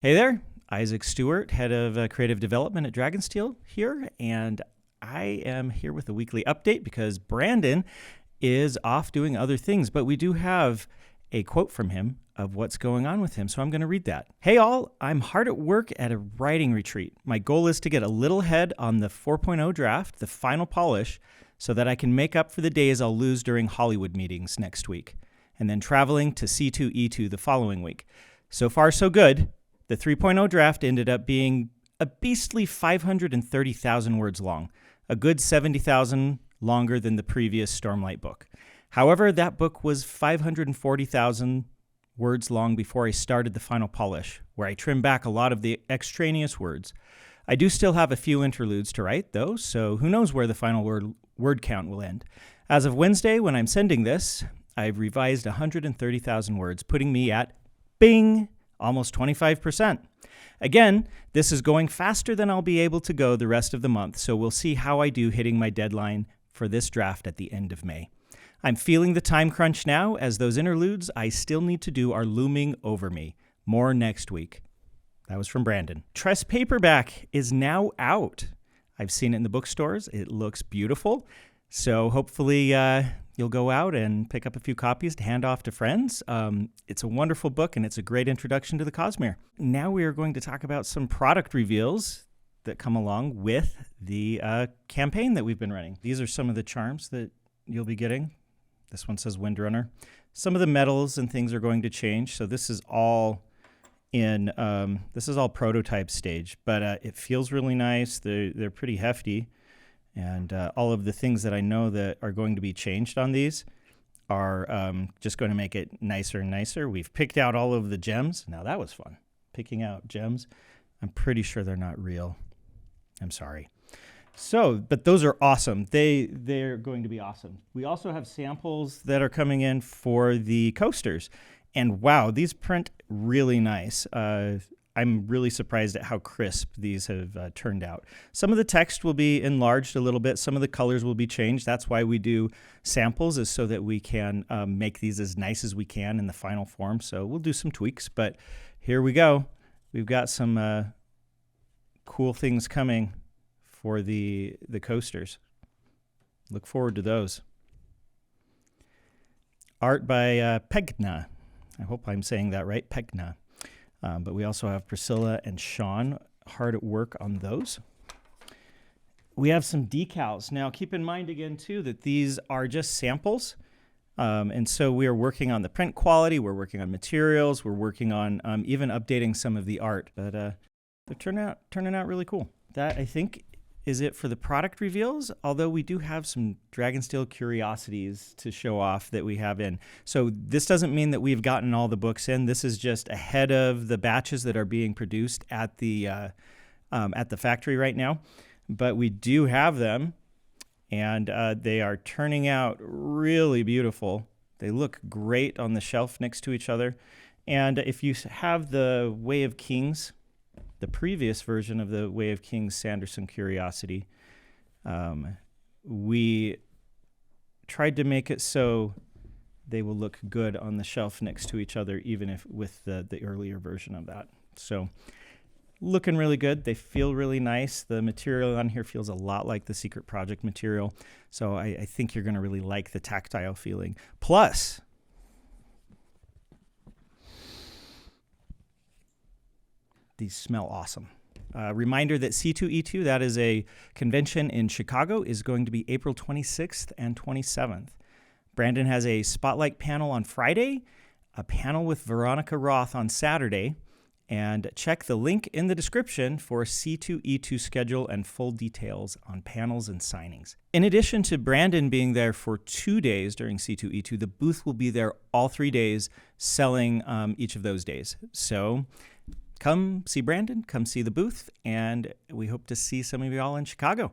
Hey there, Isaac Stewart, head of creative development at Dragonsteel here, and I am here with a weekly update because Brandon is off doing other things, but we do have a quote from him of what's going on with him, so I'm going to read that. Hey all, I'm hard at work at a writing retreat. My goal is to get a little ahead on the 4.0 draft, the final polish, so that I can make up for the days I'll lose during Hollywood meetings next week, and then traveling to C2E2 the following week. So far, so good. The 3.0 draft ended up being a beastly 530,000 words long, a good 70,000 longer than the previous Stormlight book. However, that book was 540,000 words long before I started the final polish, where I trimmed back a lot of the extraneous words. I do still have a few interludes to write, though, so who knows where the final word count will end. As of Wednesday, when I'm sending this, I've revised 130,000 words, putting me at bing! Almost 25%. Again, this is going faster than I'll be able to go the rest of the month, so we'll see how I do hitting my deadline for this draft at the end of May. I'm feeling the time crunch now, as those interludes I still need to do are looming over me. More next week. That was from Brandon. Tress Paperback is now out. I've seen it in the bookstores. It looks beautiful. So hopefully you'll go out and pick up a few copies to hand off to friends. It's a wonderful book, and it's a great introduction to the Cosmere. Now we are going to talk about some product reveals that come along with the campaign that we've been running. These are some of the charms that you'll be getting. This one says Windrunner. Some of the metals and things are going to change. So this is all in prototype stage, but it feels really nice. They're pretty hefty. And all of the things that I know that are going to be changed on these are just going to make it nicer and nicer. We've picked out all of the gems. Now that was fun, picking out gems. I'm pretty sure they're not real. I'm sorry. So, but those are awesome. They're going to be awesome. We also have samples that are coming in for the coasters. And wow, these print really nice. I'm really surprised at how crisp these have turned out. Some of the text will be enlarged a little bit. Some of the colors will be changed. That's why we do samples, is so that we can make these as nice as we can in the final form. So we'll do some tweaks, but here we go. We've got some cool things coming for the coasters. Look forward to those. Art by Pegna. I hope I'm saying that right, Pegna. But we also have Priscilla and Sean hard at work on those. We have some decals. Now, keep in mind again, too, that these are just samples. And so we are working on the print quality. We're working on materials. We're working on even updating some of the art. But they're turning out really cool. That, I think, is it for the product reveals, although we do have some Dragonsteel curiosities to show off that we have in. So this doesn't mean that we've gotten all the books in. This is just ahead of the batches that are being produced at the factory right now. But we do have them, and they are turning out really beautiful. They look great on the shelf next to each other. And if you have the Way of Kings, the previous version of the Way of Kings Sanderson Curiosity, we tried to make it so they will look good on the shelf next to each other, even if with the earlier version of that. So looking really good. They feel really nice. The material on here feels a lot like the Secret Project material. So I think you're going to really like the tactile feeling. Plus, these smell awesome. Reminder that C2E2, that is a convention in Chicago, is going to be April 26th and 27th. Brandon has a spotlight panel on Friday, a panel with Veronica Roth on Saturday, and check the link in the description for C2E2 schedule and full details on panels and signings. In addition to Brandon being there for 2 days during C2E2, the booth will be there all 3 days, selling each of those days. So come see Brandon, come see the booth, and we hope to see some of you all in Chicago.